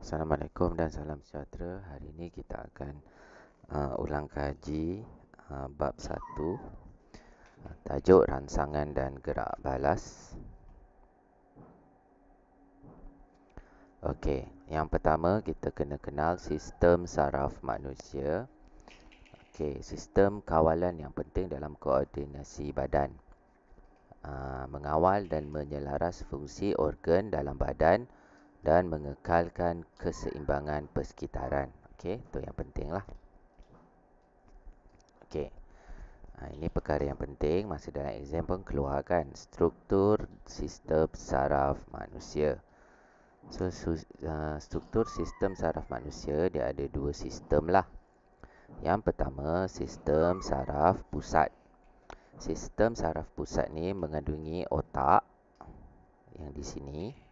Assalamualaikum dan salam sejahtera. Hari ini kita akan ulang kaji bab 1, tajuk rangsangan dan gerak balas. Okey, yang pertama kita kena kenal sistem saraf manusia. Okey, sistem kawalan yang penting dalam koordinasi badan. Mengawal dan menyelaras fungsi organ dalam badan dan mengekalkan keseimbangan persekitaran. Okey, itu yang penting lah. Okey. Ini perkara yang penting, masa dalam exam pun keluarkan struktur sistem saraf manusia. So, struktur sistem saraf manusia dia ada dua sistem lah. Yang pertama, sistem saraf pusat. Sistem saraf pusat ni mengandungi otak yang di sini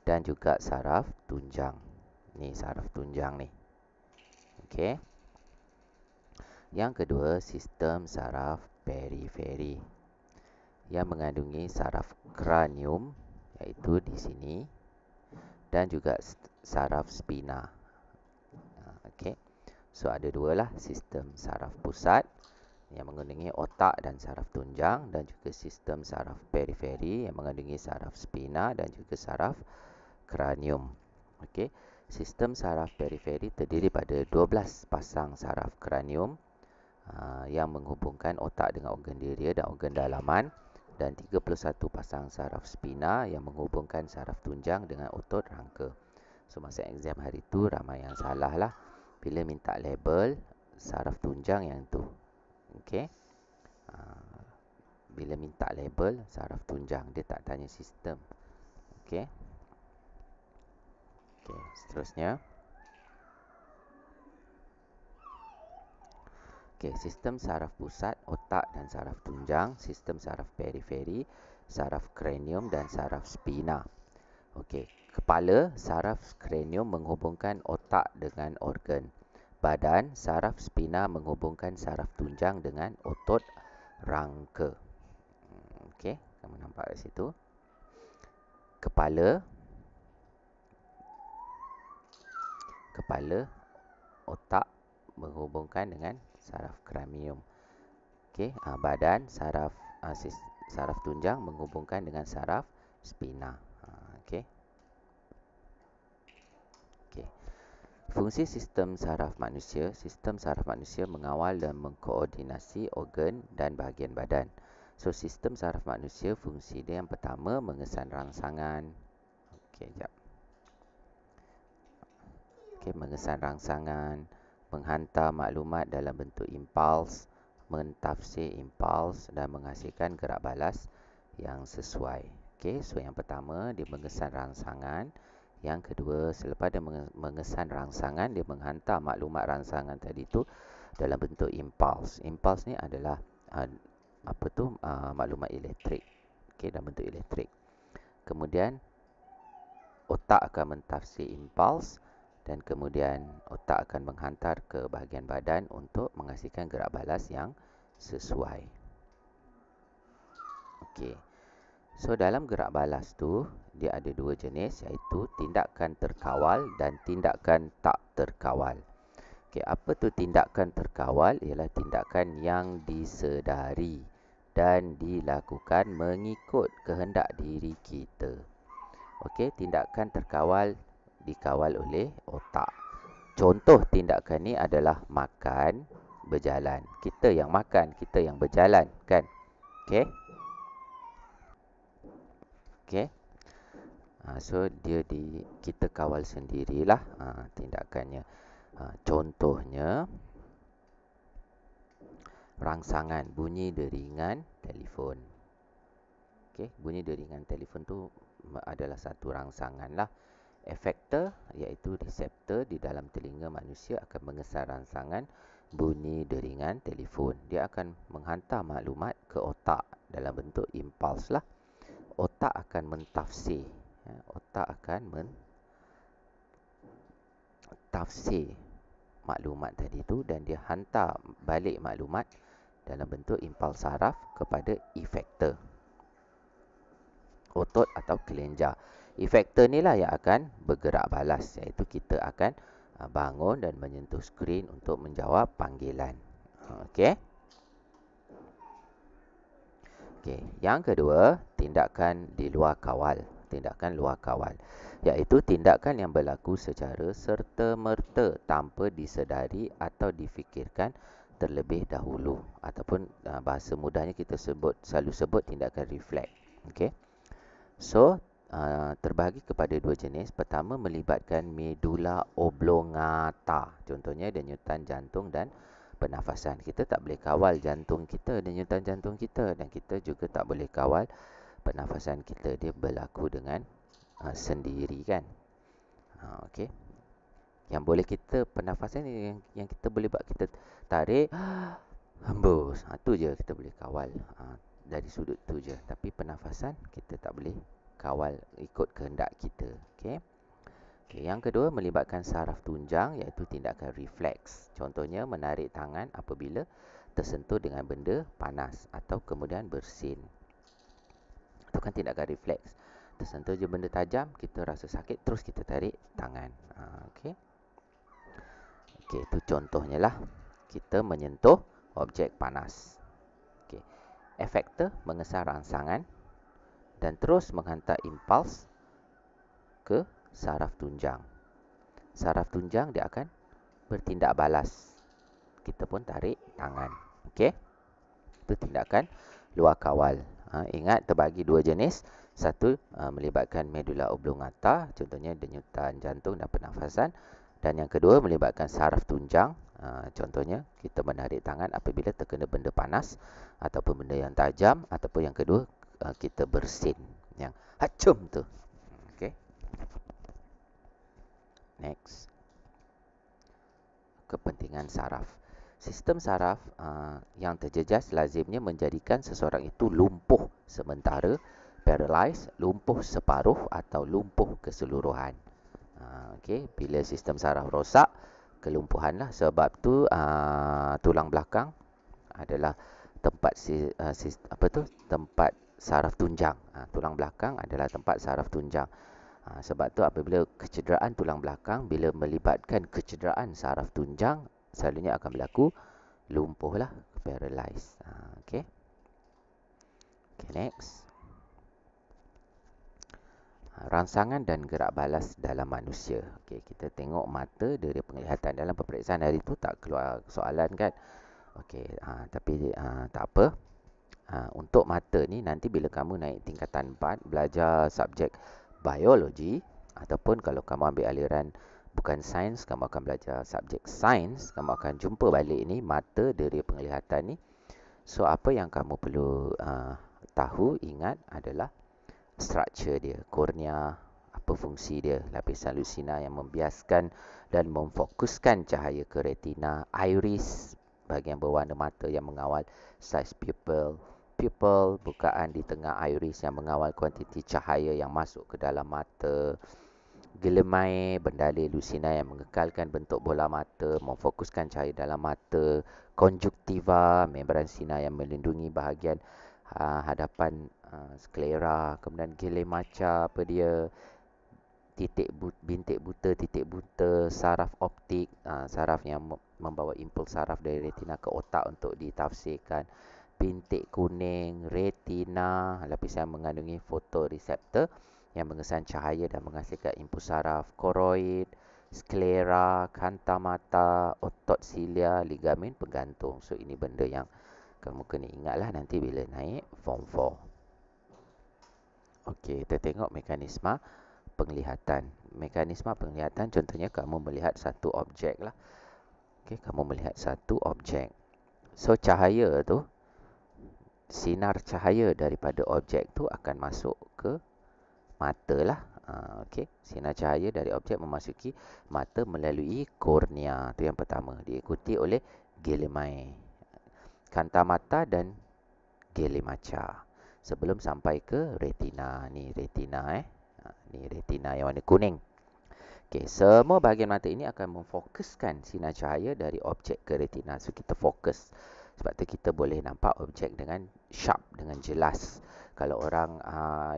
dan juga saraf tunjang. Ni saraf tunjang ni. Okey. Yang kedua, sistem saraf periferi yang mengandungi saraf kranium iaitu di sini dan juga saraf spina. Okey. So ada dua lah, sistem saraf pusat yang mengandungi otak dan saraf tunjang dan juga sistem saraf periferi yang mengandungi saraf spina dan juga saraf kranium. Okey. Sistem saraf periferi terdiri pada 12 pasang saraf kranium yang menghubungkan otak dengan organ diria dan organ dalaman dan 31 pasang saraf spina yang menghubungkan saraf tunjang dengan otot rangka. So masa exam hari tu ramai yang salah lah bila minta label saraf tunjang yang tu. Okey. Bila minta label saraf tunjang dia tak tanya sistem. Okey. Okey, seterusnya. Okey, sistem saraf pusat, otak dan saraf tunjang, sistem saraf periferi, saraf kranium dan saraf spina. Okey, kepala, saraf kranium menghubungkan otak dengan organ. Badan, saraf spina menghubungkan saraf tunjang dengan otot rangka. Okey, kamu nampak di situ. Kepala, otak menghubungkan dengan saraf kranium. Okey, badan, saraf tunjang menghubungkan dengan saraf spina. Okey. Okey. Fungsi sistem saraf manusia mengawal dan mengkoordinasi organ dan bahagian badan. So sistem saraf manusia fungsi dia yang pertama mengesan rangsangan. Okey, jap. Okey, mengesan rangsangan, menghantar maklumat dalam bentuk impuls, mentafsir impuls dan menghasilkan gerak balas yang sesuai. Okey, so yang pertama dia mengesan rangsangan. Yang kedua, selepas dia mengesan rangsangan, dia menghantar maklumat rangsangan tadi tu dalam bentuk impuls. Impuls ni adalah maklumat elektrik. Okey, dalam bentuk elektrik. Kemudian otak akan mentafsir impuls dan kemudian otak akan menghantar ke bahagian badan untuk menghasilkan gerak balas yang sesuai. Okey. So dalam gerak balas tu dia ada dua jenis iaitu tindakan terkawal dan tindakan tak terkawal. Okey, apa tu tindakan terkawal? Ialah tindakan yang disedari dan dilakukan mengikut kehendak diri kita. Okey, tindakan terkawal dikawal oleh otak. Contoh tindakan ni adalah makan, berjalan. Kita yang makan, kita yang berjalan, kan? Okey. Okey. So kita kawal sendirilah tindakannya. Contohnya rangsangan, bunyi deringan telefon. Okey, bunyi deringan telefon tu adalah satu rangsangan lah. Efektor iaitu reseptor di dalam telinga manusia akan mengesan rangsangan bunyi deringan telefon. Dia akan menghantar maklumat ke otak dalam bentuk impuls lah. Otak akan mentafsir. Otak akan mentafsir maklumat tadi tu dan dia hantar balik maklumat dalam bentuk impuls saraf kepada efektor. otot atau kelenjar. Efektor ni lah yang akan bergerak balas, iaitu kita akan bangun dan menyentuh skrin untuk menjawab panggilan. Okey. Okey, yang kedua, tindakan di luar kawal. Tindakan luar kawal, iaitu tindakan yang berlaku secara serta-merta tanpa disedari atau difikirkan terlebih dahulu, ataupun bahasa mudahnya kita selalu sebut tindakan refleks. Okey. So, terbahagi kepada dua jenis. Pertama, melibatkan medula oblongata. Contohnya denyutan jantung dan pernafasan. Kita tak boleh kawal jantung kita, denyutan jantung kita, dan kita juga tak boleh kawal pernafasan kita. Dia berlaku dengan sendiri, kan. Okey. Yang boleh kita, pernafasan yang kita boleh buat, kita tarik, hembus. Itu je kita boleh kawal. Dari sudut tu je. Tapi pernafasan kita tak boleh kawal ikut kehendak kita. Okey. Okay, yang kedua, melibatkan saraf tunjang, iaitu tindakan refleks. Contohnya, menarik tangan apabila tersentuh dengan benda panas atau kemudian bersin. Itu kan tindakan refleks. Tersentuh je benda tajam, kita rasa sakit, terus kita tarik tangan. Okey. Okey, itu contohnya lah. Kita menyentuh objek panas. Okey. Efektor mengesar rangsangan dan terus menghantar impuls ke saraf tunjang. Saraf tunjang dia akan bertindak balas. Kita pun tarik tangan. Okey. Itu tindakan luar kawal. Ingat, terbagi dua jenis. Satu, melibatkan medula oblongata, contohnya denyutan jantung dan pernafasan. Dan yang kedua, melibatkan saraf tunjang. Contohnya, kita menarik tangan apabila terkena benda panas ataupun benda yang tajam. Ataupun yang kedua, kita bersin. Yang hacum tu. Okey. Next. Kepentingan saraf. Sistem saraf yang terjejas lazimnya menjadikan seseorang itu lumpuh sementara, paralyzed, lumpuh separuh atau lumpuh keseluruhan. Okey, bila sistem saraf rosak, kelumpuhan lah. Sebab tu tulang belakang adalah tempat tempat saraf tunjang. Tulang belakang adalah tempat saraf tunjang. Sebab tu apabila kecederaan tulang belakang, bila melibatkan kecederaan saraf tunjang, selalunya akan berlaku lumpuh lah, paralyzed. Okay. Okay, next. Rangsangan dan gerak balas dalam manusia. Okay, kita tengok mata dari penglihatan. Dalam peperiksaan hari tu tak keluar soalan, kan. Okay, tapi tak apa. Untuk mata ni, nanti bila kamu naik tingkatan 4, belajar subjek biologi, ataupun kalau kamu ambil aliran bukan sains, kamu akan belajar subjek sains, kamu akan jumpa balik ni mata dari penglihatan ni. So, apa yang kamu perlu tahu, ingat adalah struktur dia, kornea, apa fungsi dia, lapisan lusina yang membiaskan dan memfokuskan cahaya ke retina, iris, bahagian berwarna mata yang mengawal saiz pupil, bukaan di tengah iris yang mengawal kuantiti cahaya yang masuk ke dalam mata, gelemae, bendalai lusina yang mengekalkan bentuk bola mata, memfokuskan cahaya dalam mata, konjuktiva, membran sina yang melindungi bahagian hadapan sklera, kemudian gelemaca, apa dia, bintik buta, saraf optik, saraf yang membawa impuls saraf dari retina ke otak untuk ditafsirkan, bintik kuning, retina, lapisan mengandungi fotoreseptor yang mengesan cahaya dan menghasilkan impuls saraf, koroid, sklera, kanta mata, otot silia, ligamen penggantung. So, ini benda yang kamu kena ingatlah nanti bila naik form 4. Okey, kita tengok mekanisme penglihatan. Mekanisme penglihatan, contohnya kamu melihat satu objek lah. Okey, kamu melihat satu objek. So, cahaya tu, sinar cahaya daripada objek tu akan masuk ke mata lah. Okey, sinar cahaya dari objek memasuki mata melalui kornea. Itu yang pertama. Diikuti oleh gelemae, kanta mata dan gelemaca. Sebelum sampai ke retina. Ni retina ni retina yang warna kuning. Okey, semua bahagian mata ini akan memfokuskan sinar cahaya dari objek ke retina. So, kita fokus. Sebab tu kita boleh nampak objek dengan sharp, dengan jelas. Kalau orang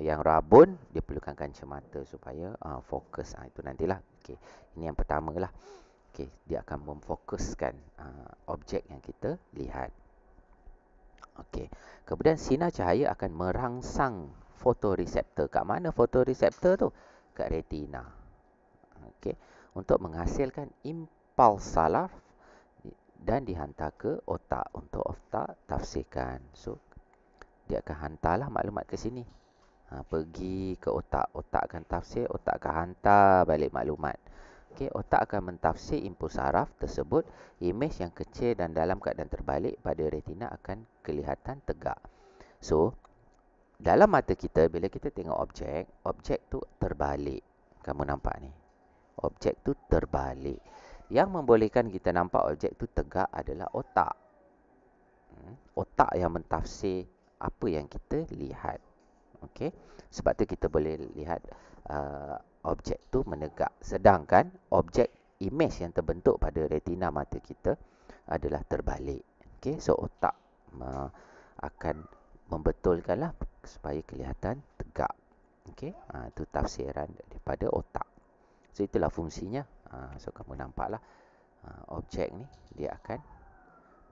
yang rabun, dia perlukan kacamata supaya fokus. Itu nantilah. Okey, ini yang pertama lah. Okey, dia akan memfokuskan objek yang kita lihat. Okey. Kemudian sinar cahaya akan merangsang fotoreseptor. Kat mana fotoreseptor tu? Kat retina. Okey. Untuk menghasilkan impuls saraf dan dihantar ke otak untuk otak tafsirkan. So, dia akan hantarlah maklumat ke sini. Pergi ke otak. Otak akan tafsir, otak akan hantar balik maklumat. Okey, otak akan mentafsir impuls saraf tersebut. Imej yang kecil dan dalam keadaan terbalik pada retina akan kelihatan tegak. So, dalam mata kita, bila kita tengok objek, objek tu terbalik. Kamu nampak ni? Objek tu terbalik. Yang membolehkan kita nampak objek tu tegak adalah otak. Otak yang mentafsir apa yang kita lihat. Okey, sebab tu kita boleh lihat objek tu menegak. Sedangkan objek imej yang terbentuk pada retina mata kita adalah terbalik. Okey, so otak akan membetulkanlah supaya kelihatan tegak. Okey, itu tafsiran daripada otak. So itulah fungsinya. So kamu nampaklah objek ni dia akan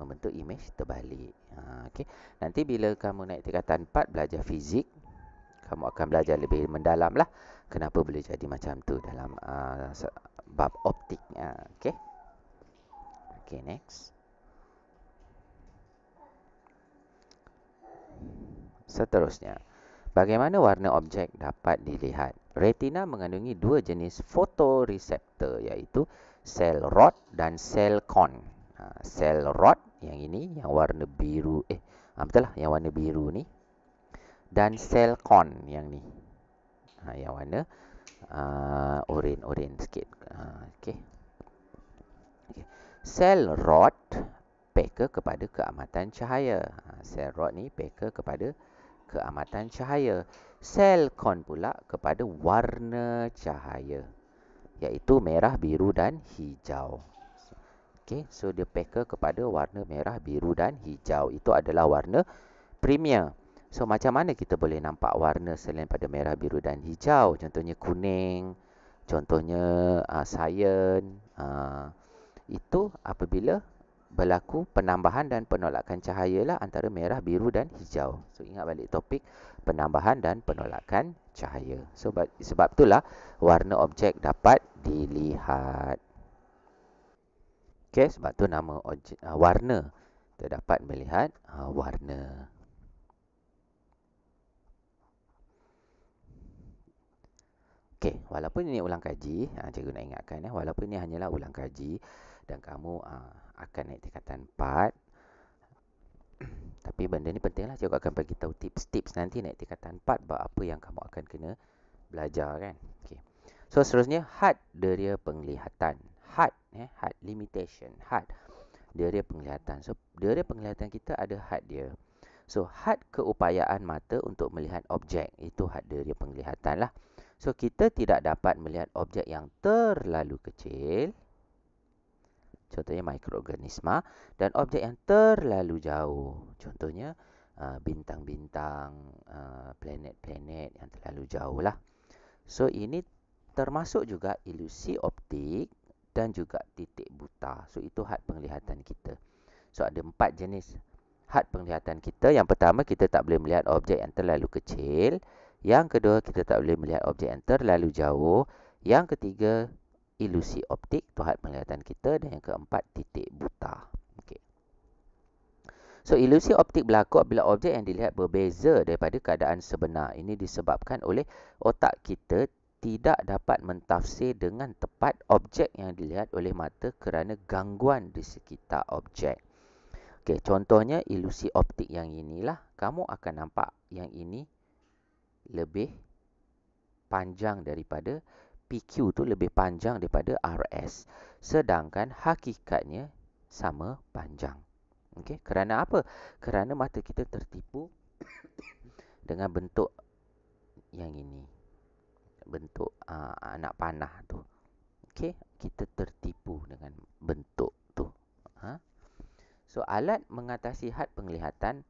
membentuk imej terbalik. Okey, nanti bila kamu naik tingkatan 4 belajar fizik, kamu akan belajar lebih mendalam lah kenapa boleh jadi macam tu dalam bab optik. Okey. Okey, next. Seterusnya, bagaimana warna objek dapat dilihat? Retina mengandungi dua jenis fotoreseptor, iaitu sel rod dan sel kon. Sel rod yang ini, yang warna biru, betul lah, yang warna biru ni. Dan sel kon yang ni, yang warna oren sikit. Okey. Sel rod peka kepada keamatan cahaya. Sel rod ni peka kepada keamatan cahaya. Sel kon pula kepada warna cahaya, iaitu merah, biru dan hijau. Okey, so dia peka kepada warna merah, biru dan hijau. Itu adalah warna premier. So macam mana kita boleh nampak warna selain pada merah, biru dan hijau? Contohnya kuning, contohnya cyan. Itu apabila berlaku penambahan dan penolakan cahaya lah antara merah, biru dan hijau. So ingat balik topik penambahan dan penolakan cahaya. So sebab itulah warna objek dapat dilihat. Okey, sebab tu nama objek, warna. Kita dapat melihat warna. Okey, walaupun ini ulang kaji, cikgu nak ingatkan walaupun ini hanyalah ulang kaji dan kamu akan naik tingkatan 4, tapi benda ni penting lah. Cikgu akan bagi tahu tips-tips nanti naik tingkatan 4 bab apa yang kamu akan kena belajar kan. Okey. So seterusnya, had deria penglihatan. Had limitation, had deria penglihatan. So deria penglihatan kita ada had dia. So had keupayaan mata untuk melihat objek, itu had deria penglihatan lah. So kita tidak dapat melihat objek yang terlalu kecil, contohnya mikroorganisma, dan objek yang terlalu jauh, contohnya bintang-bintang, planet-planet yang terlalu jauh lah. So ini termasuk juga ilusi optik dan juga titik buta. So itu had penglihatan kita. So ada 4 jenis had penglihatan kita. Yang pertama, kita tak boleh melihat objek yang terlalu kecil. Yang kedua, kita tak boleh melihat objek yang terlalu jauh. Yang ketiga, ilusi optik, itu had penglihatan kita. Dan yang keempat, titik buta. Okay. So ilusi optik berlaku apabila objek yang dilihat berbeza daripada keadaan sebenar. Ini disebabkan oleh otak kita tidak dapat mentafsir dengan tepat objek yang dilihat oleh mata kerana gangguan di sekitar objek. Okey, contohnya ilusi optik yang inilah, kamu akan nampak yang ini lebih panjang daripada PQ tu, lebih panjang daripada RS. Sedangkan hakikatnya sama panjang. Okey, kerana apa? Kerana mata kita tertipu dengan bentuk yang ini. Bentuk anak panah tu. Okey, kita tertipu dengan bentuk tu. So, alat mengatasi had penglihatan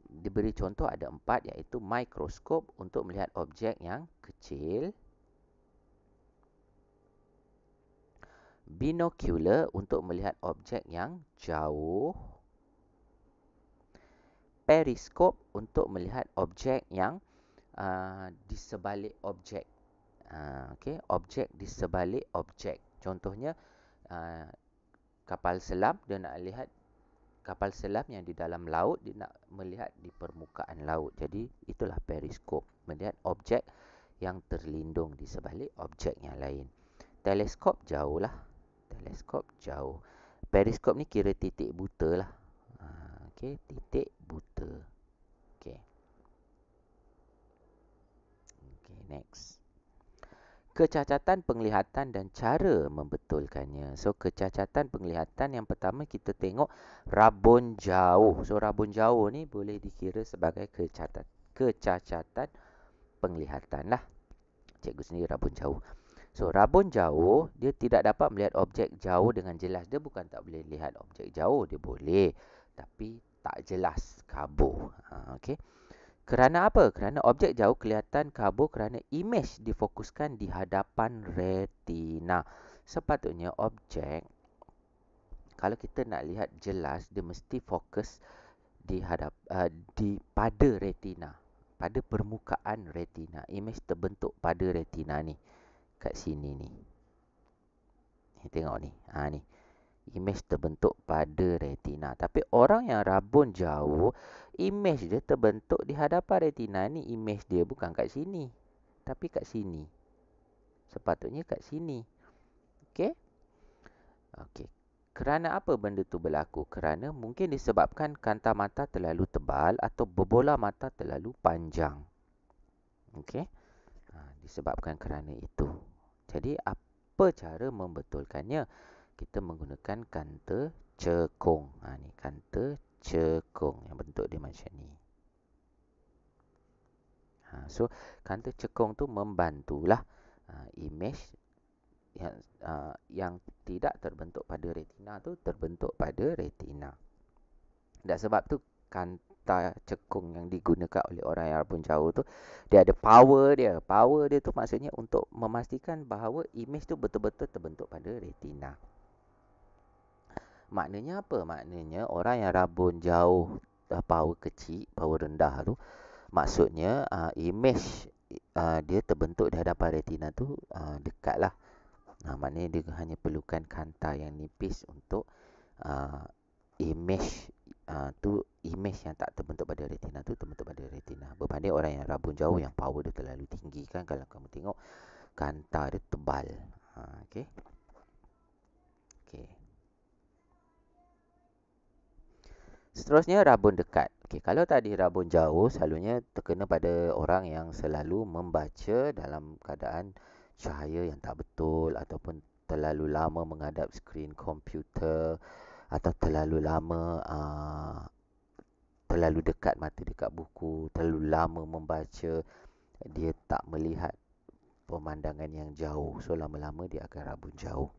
diberi contoh ada 4, iaitu mikroskop untuk melihat objek yang kecil, binocular untuk melihat objek yang jauh, periskop untuk melihat objek yang di sebalik objek. Okey, objek di sebalik objek. Contohnya kapal selam, dia nak lihat kapal selam yang di dalam laut, dia nak melihat di permukaan laut. Jadi itulah periskop, melihat objek yang terlindung di sebalik objek yang lain. Teleskop jauh lah. Teleskop jauh. Periskop ni kira titik buta lah. Okey, titik buta. Okey. Okey, next. Kecacatan penglihatan dan cara membetulkannya. So, kecacatan penglihatan yang pertama kita tengok rabun jauh. So, rabun jauh ni boleh dikira sebagai kecacatan penglihatan lah. Cikgu sendiri rabun jauh. So, rabun jauh, dia tidak dapat melihat objek jauh dengan jelas. Dia bukan tak boleh lihat objek jauh, dia boleh. Tapi tak jelas, kabur. Okey. Kerana apa? Kerana objek jauh kelihatan kabur kerana imej difokuskan di hadapan retina. Sepatutnya objek, kalau kita nak lihat jelas, dia mesti fokus pada retina, pada permukaan retina. Imej terbentuk pada retina ni, kat sini ni. Tengok ni. Ni. Imej terbentuk pada retina. Tapi orang yang rabun jauh, imej dia terbentuk di hadapan retina ni. Imej dia bukan kat sini, tapi kat sini. Sepatutnya kat sini. Okey? Okey. Kerana apa benda tu berlaku? Kerana mungkin disebabkan kanta mata terlalu tebal atau berbola mata terlalu panjang. Okey? Disebabkan kerana itu. Jadi, apa cara membetulkannya? Kita menggunakan kanta cekung. Ni kanta cekung yang bentuk dia macam ni. So, kanta cekung tu membantulah imej yang tidak terbentuk pada retina tu terbentuk pada retina. Dan sebab tu kanta cekung yang digunakan oleh orang yang rabun jauh tu, dia ada power dia. Power dia tu maksudnya untuk memastikan bahawa imej tu betul-betul terbentuk pada retina. Maknanya apa? Maknanya orang yang rabun jauh, power kecil, power rendah tu, maksudnya imej dia terbentuk di hadapan retina tu dekat lah. Maknanya dia hanya perlukan kanta yang nipis untuk imej imej yang tak terbentuk pada retina tu terbentuk pada retina. Berbanding orang yang rabun jauh yang power dia terlalu tinggi kan, kalau kamu tengok kanta dia tebal. Okey. Okey. Seterusnya rabun dekat. Okey, kalau tadi rabun jauh selalunya terkena pada orang yang selalu membaca dalam keadaan cahaya yang tak betul ataupun terlalu lama menghadap skrin komputer atau terlalu lama terlalu dekat mata dekat buku, terlalu lama membaca, dia tak melihat pemandangan yang jauh. So lama-lama dia akan rabun jauh.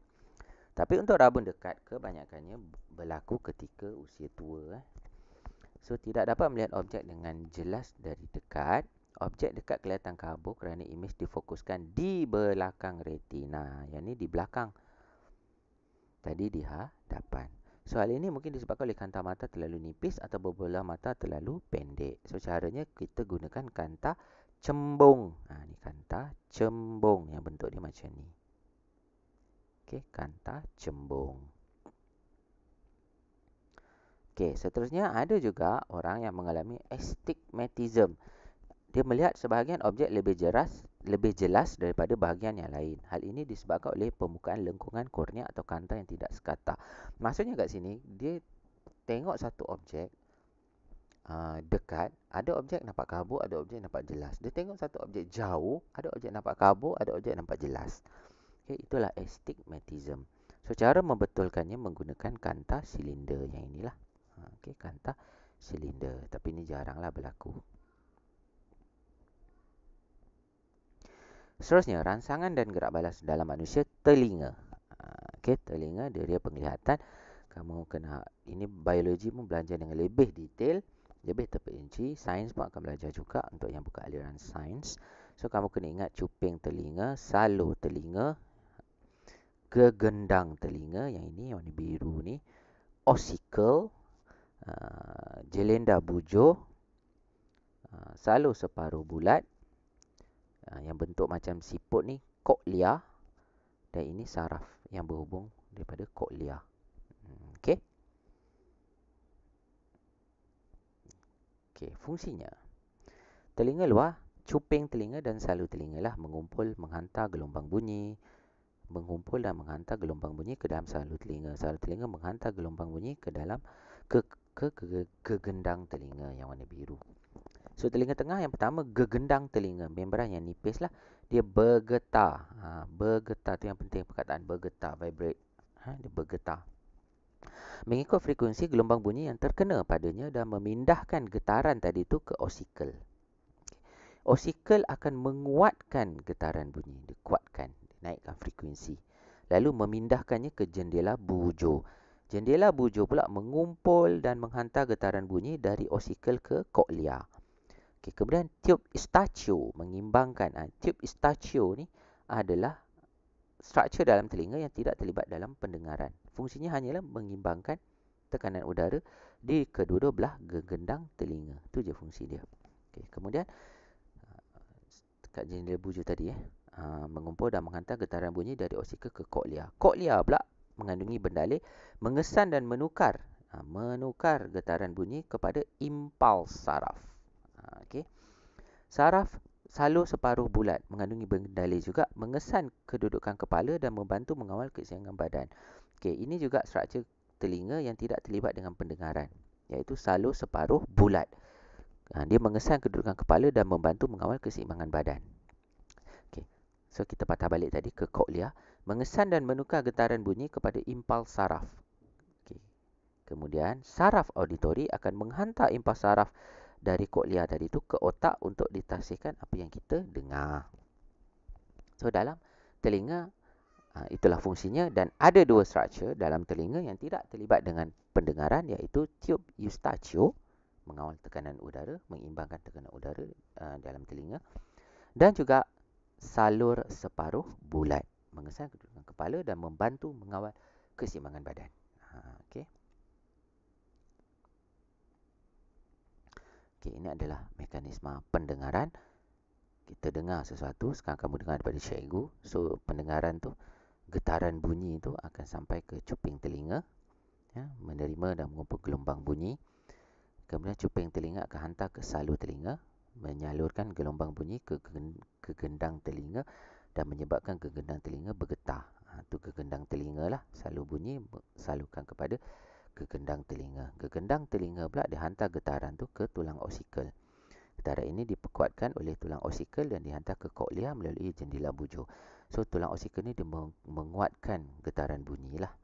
Tapi untuk rabun dekat, kebanyakannya berlaku ketika usia tua. So, tidak dapat melihat objek dengan jelas dari dekat. Objek dekat kelihatan kabur kerana imej difokuskan di belakang retina. Yang ni di belakang. Tadi di hadapan. So, hal ini mungkin disebabkan oleh kanta mata terlalu nipis atau berbola mata terlalu pendek. So, caranya kita gunakan kanta cembung. Ni kanta cembung yang bentuk dia macam ni. Okey, kanta cembung. Okey, seterusnya ada juga orang yang mengalami astigmatism. Dia melihat sebahagian objek lebih jelas daripada bahagian yang lain. Hal ini disebabkan oleh permukaan lengkungan kornea atau kanta yang tidak sekata. Maksudnya kat sini, dia tengok satu objek dekat, ada objek nampak kabur, ada objek nampak jelas. Dia tengok satu objek jauh, ada objek nampak kabur, ada objek nampak jelas. Okay, itulah astigmatism. So, cara membetulkannya menggunakan kanta silinder yang inilah. Okay, kanta silinder. Tapi ini jaranglah berlaku. Seterusnya, rangsangan dan gerak balas dalam manusia, telinga. Okay, telinga dia penglihatan. kamu kena, ini biologi pun belajar dengan lebih detail, lebih terperinci. Sains pun akan belajar juga untuk yang bukan aliran sains. So kamu kena ingat cuping telinga, salur telinga, gegendang telinga, yang ini yang warna biru ni, ossicle, jelenda bujur, salur separuh bulat, yang bentuk macam siput ni cochlea, dan ini saraf yang berhubung daripada cochlea. Okey. Okey, fungsinya. Telinga luar, cuping telinga dan salur telinga lah mengumpul menghantar gelombang bunyi, mengumpul dan menghantar gelombang bunyi ke dalam salur telinga. Salur telinga menghantar gelombang bunyi ke dalam gegendang telinga yang warna biru. So telinga tengah yang pertama, gegendang telinga, membran yang nipis lah, dia bergetar. Bergetar tu yang penting, perkataan bergetar, vibrate. Dia bergetar. Mengikut frekuensi gelombang bunyi yang terkena padanya dan memindahkan getaran tadi tu ke ossicle. Ossicle akan menguatkan getaran bunyi, dikuatkan, naikkan frekuensi. Lalu memindahkannya ke jendela bujur. Jendela bujur pula mengumpul dan menghantar getaran bunyi dari ossicle ke cochlea. Okay, kemudian tiub Eustachian mengimbangkan. Tiub Eustachian ni adalah struktur dalam telinga yang tidak terlibat dalam pendengaran. Fungsinya hanyalah mengimbangkan tekanan udara di kedua-dua belah gegendang telinga. Itu je fungsi dia. Okay, kemudian kat jendela bujur tadi mengumpul dan menghantar getaran bunyi dari ossicle ke cochlea. Cochlea pula mengandungi bendalih mengesan dan menukar getaran bunyi kepada impuls saraf. Okey. Saraf salur separuh bulat mengandungi bendalih juga mengesan kedudukan kepala dan membantu mengawal keseimbangan badan. Okey, ini juga struktur telinga yang tidak terlibat dengan pendengaran, iaitu salur separuh bulat. Dia mengesan kedudukan kepala dan membantu mengawal keseimbangan badan. Okay. So kita patah balik tadi ke cochlea, mengesan dan menukar getaran bunyi kepada impuls saraf. Okay. Kemudian saraf auditori akan menghantar impuls saraf dari cochlea tadi tu ke otak untuk ditafsirkan apa yang kita dengar. So dalam telinga, itulah fungsinya, dan ada dua struktur dalam telinga yang tidak terlibat dengan pendengaran, iaitu tiub Eustachian mengawal tekanan udara, mengimbangkan tekanan udara dalam telinga, dan juga salur separuh bulat mengesan kedudukan kepala dan membantu mengawal keseimbangan badan. Okey. Okey, ini adalah mekanisme pendengaran. Kita dengar sesuatu, sekarang kamu dengar daripada cikgu. So pendengaran tu, getaran bunyi tu akan sampai ke cuping telinga, menerima dan mengumpul gelombang bunyi. Kemudian cuping telinga akan hantar ke salur telinga, menyalurkan gelombang bunyi ke gegendang telinga dan menyebabkan gegendang telinga bergetar. Itu gegendang telinga lah. Salur bunyi salurkan kepada gegendang telinga. Gegendang telinga pula dihantar getaran tu ke tulang ossicle. Getaran ini diperkuatkan oleh tulang ossicle dan dihantar ke cochlea melalui jendela bujur. So tulang ossicle ni dia menguatkan getaran bunyi lah.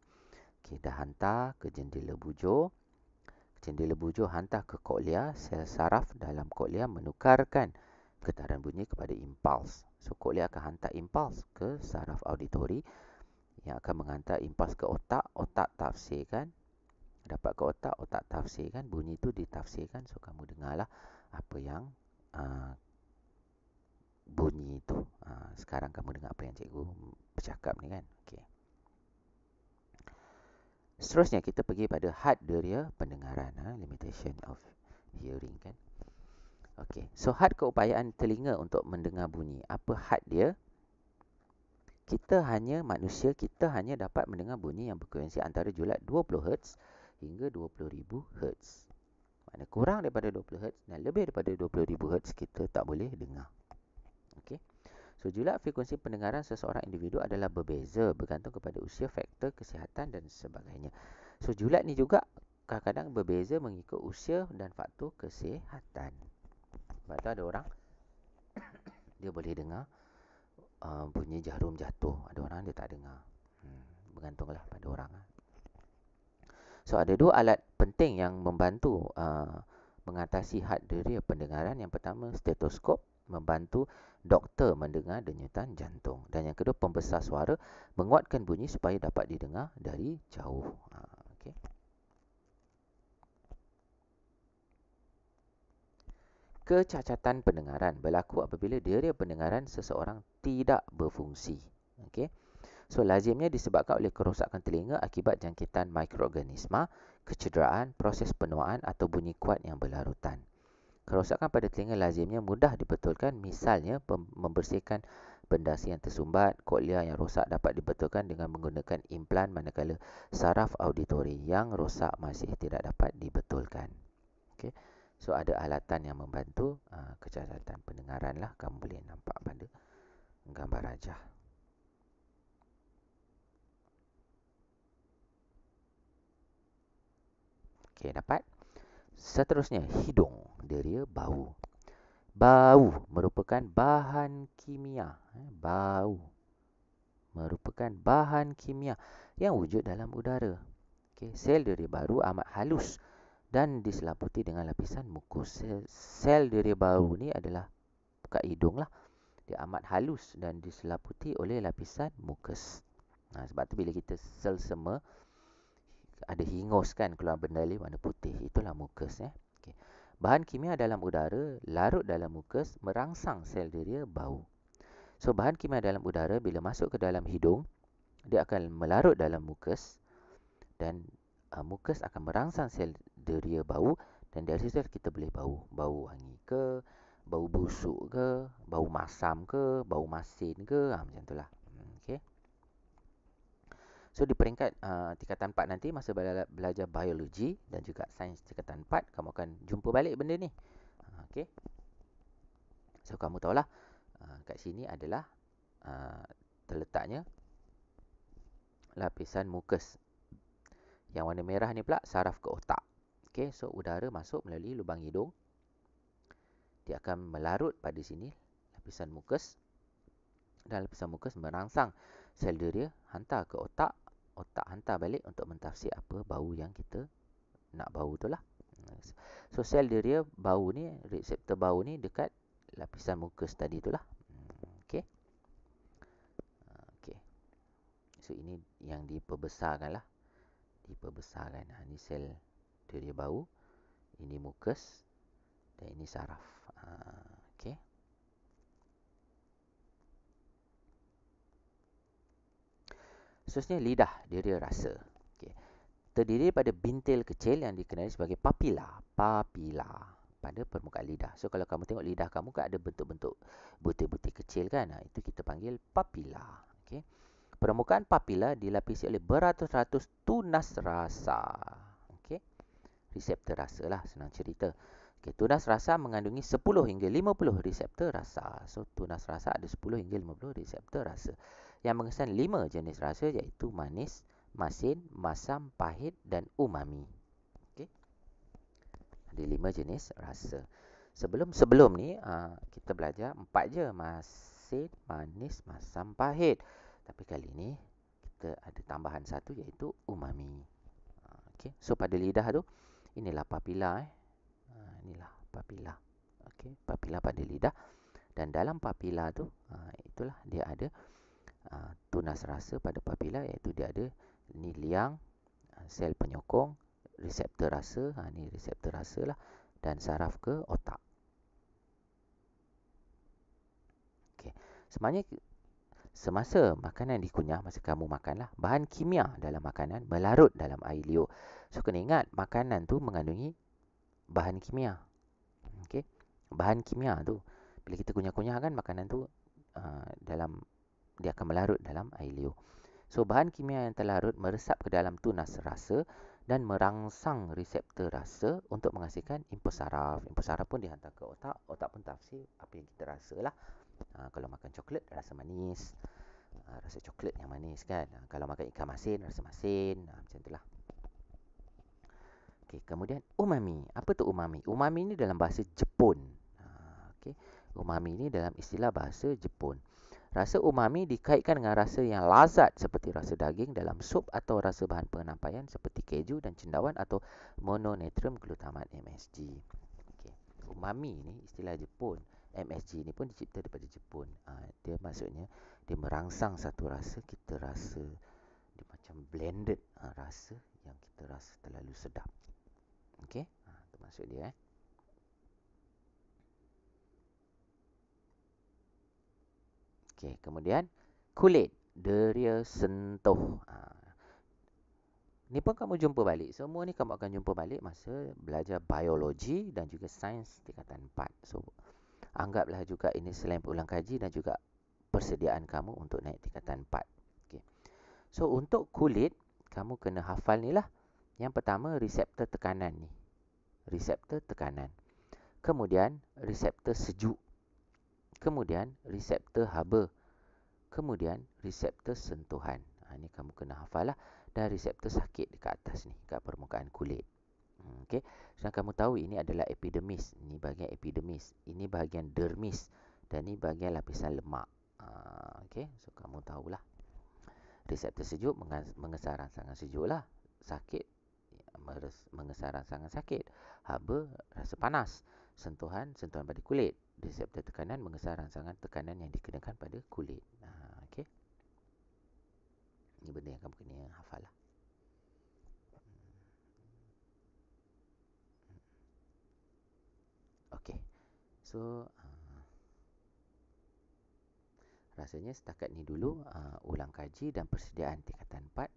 Okay, dah hantar ke jendela bujur. Jendela bujur hantar ke cochlea, sel saraf dalam cochlea menukarkan getaran bunyi kepada impuls. So cochlea akan hantar impuls ke saraf auditori yang akan menghantar impuls ke otak, otak tafsirkan, dapat ke otak, otak tafsirkan, bunyi itu ditafsirkan. So kamu dengarlah apa yang bunyi itu. Sekarang kamu dengar apa yang cikgu bercakap ni kan. Okay. Seterusnya kita pergi pada had deria pendengaran, limitation of hearing kan. Okey, so had keupayaan telinga untuk mendengar bunyi. Apa had dia? Manusia kita hanya dapat mendengar bunyi yang berfrekuensi antara julat 20 Hz hingga 20,000 Hz. Maknanya kurang daripada 20 Hz dan lebih daripada 20,000 Hz kita tak boleh dengar. Okey. So julat frekuensi pendengaran seseorang individu adalah berbeza bergantung kepada usia, faktor kesihatan dan sebagainya. So julat ni juga kadang-kadang berbeza mengikut usia dan faktor kesihatan. Sebab tu ada orang dia boleh dengar bunyi jarum jatuh, ada orang dia tak dengar. Bergantunglah pada orang. So ada dua alat penting yang membantu mengatasi had deria pendengaran. Yang pertama stetoskop, membantu doktor mendengar denyutan jantung, dan yang kedua pembesar suara, menguatkan bunyi supaya dapat didengar dari jauh. Okey. Kecacatan pendengaran berlaku apabila deria pendengaran seseorang tidak berfungsi. Okey. So, lazimnya disebabkan oleh kerosakan telinga akibat jangkitan mikroorganisma, kecederaan, proses penuaan atau bunyi kuat yang berlarutan. Kerosakan pada telinga lazimnya mudah dibetulkan, misalnya membersihkan pendasi yang tersumbat. Koklea yang rosak dapat dibetulkan dengan menggunakan implan, manakala saraf auditori yang rosak masih tidak dapat dibetulkan. Okay. So, ada alatan yang membantu kecacatan pendengaran lah. Kamu boleh nampak pada gambar rajah. Okey, dapat? Seterusnya, hidung, deria, bau. Bau merupakan bahan kimia. Bau merupakan bahan kimia yang wujud dalam udara. Okay. Sel deria baru amat halus dan diselaputi dengan lapisan mukus. Sel deria baru ni adalah kat hidung lah. Dia amat halus dan diselaputi oleh lapisan mukus. Sebab tu bila kita selsema, ada hingus kan, keluar benda warna putih. Itulah mukus. Okay. Bahan kimia dalam udara larut dalam mukus merangsang sel deria bau. So, bahan kimia dalam udara bila masuk ke dalam hidung, dia akan melarut dalam mukus dan mukus akan merangsang sel deria bau, dan dari situ kita boleh bau. Bau wangi ke, bau busuk ke, bau masam ke, bau masin ke, macam itulah. Okey. So, di peringkat tingkatan 4 nanti, masa belajar biologi dan juga sains tingkatan 4, kamu akan jumpa balik benda ni. Okey. So, kamu tahulah kat sini adalah terletaknya lapisan mukus. Yang warna merah ni pula saraf ke otak. Okey, so udara masuk melalui lubang hidung. Dia akan melarut pada sini lapisan mukus. Dan lapisan mukus merangsang sel deria hantar ke otak. Otak hantar balik untuk mentafsir apa bau yang kita nak bau tu lah. So, sel deria bau ni, reseptor bau ni dekat lapisan mukus tadi tu lah. Okey. Okey. So, ini yang diperbesarkan lah. Diperbesarkan. Ini sel deria bau. Ini mukus. Dan ini saraf. Okey. Seterusnya, lidah, deria rasa. Okay. Terdiri pada bintil kecil yang dikenali sebagai papila. Papila pada permukaan lidah. So, kalau kamu tengok lidah kamu kan ada bentuk-bentuk butir-butir kecil kan. Itu kita panggil papila. Okay. Permukaan papila dilapisi oleh beratus-ratus tunas rasa. Okay. Reseptor rasa lah, senang cerita. Okay, tunas rasa mengandungi 10 hingga 50 reseptor rasa. So, tunas rasa ada 10 hingga 50 reseptor rasa. Yang mengesan 5 jenis rasa, iaitu manis, masin, masam, pahit dan umami. Okay. Ada 5 jenis rasa. Sebelum ni, kita belajar 4 je. Masin, manis, masam, pahit. Tapi kali ni, kita ada tambahan satu, iaitu umami. Okay. So, pada lidah tu, inilah papila. Inilah papila. Okey, papila pada lidah. Dan dalam papila tu, itulah dia ada tunas rasa pada papila, iaitu dia ada ni liang, sel penyokong, reseptor rasa, ni reseptor rasa lah, dan saraf ke otak. Okey. Sebenarnya semasa makanan dikunyah, masa kamu makanlah, bahan kimia dalam makanan melarut dalam air liur. So, kena ingat makanan tu mengandungi bahan kimia. Okey. Bahan kimia tu bila kita kunyah-kunyah kan makanan tu dia akan melarut dalam air liur. So, bahan kimia yang terlarut meresap ke dalam tunas rasa dan merangsang reseptor rasa untuk menghasilkan impuls saraf. Impuls saraf pun dihantar ke otak. Otak pun tafsir apa yang kita rasa lah. Kalau makan coklat, rasa manis. Rasa coklat yang manis kan. Kalau makan ikan masin, rasa masin. Macam itulah. Okay, kemudian umami. Apa tu umami? Umami ni dalam bahasa Jepun. Okay. Umami ni dalam istilah bahasa Jepun. Rasa umami dikaitkan dengan rasa yang lazat seperti rasa daging dalam sup atau rasa bahan penyampaian seperti keju dan cendawan atau mononatrium glutamat MSG. Okay. Umami ni istilah Jepun. MSG ni pun dicipta daripada Jepun. Dia maksudnya dia merangsang satu rasa, kita rasa dia macam blended, rasa yang kita rasa terlalu sedap. Okey, itu maksud dia. Okey, kemudian kulit, deria, sentuh. Ni pun kamu jumpa balik. Semua ni kamu akan jumpa balik masa belajar biologi dan juga sains tingkatan 4. So, anggaplah juga ini selain ulang kaji dan juga persediaan kamu untuk naik tingkatan 4. Okay. So, untuk kulit, kamu kena hafal ni lah. Yang pertama, reseptor tekanan ni. Reseptor tekanan. Kemudian, reseptor sejuk. Kemudian, reseptor haba. Kemudian, reseptor sentuhan. Ini kamu kena hafal lah. Dan reseptor sakit dekat atas ni, dekat permukaan kulit. Okey. So, kamu tahu ini adalah epidermis. Ini bahagian epidermis. Ini bahagian dermis. Dan ini bahagian lapisan lemak. Okey. So, kamu tahulah. Reseptor sejuk mengesar rangsangan sejuk lah. Sakit mengesar rangsangan sakit. Haba rasa panas. Sentuhan pada kulit. Reseptor tekanan mengesar rangsangan tekanan yang dikenakan pada kulit. Okey. Ini benda yang kamu kena hafal lah. Okey. So, rasanya setakat ni dulu ulang kaji dan persediaan tingkatan 4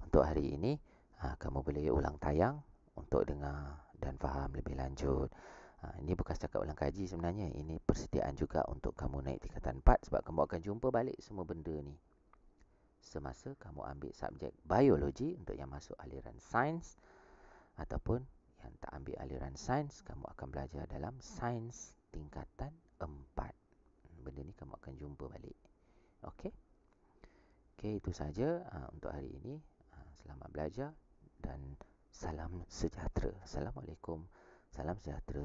untuk hari ini. Kamu boleh ulang tayang untuk dengar dan faham lebih lanjut. Ini bukan setakat ulang kaji sebenarnya. Ini persediaan juga untuk kamu naik tingkatan 4 sebab kamu akan jumpa balik semua benda ni semasa kamu ambil subjek biologi untuk yang masuk aliran sains, ataupun yang tak ambil aliran sains, kamu akan belajar dalam sains tingkatan 4. Benda ni kamu akan jumpa balik. Okey. Okey, itu saja untuk hari ini. Selamat belajar dan salam sejahtera. Assalamualaikum. Salam sejahtera.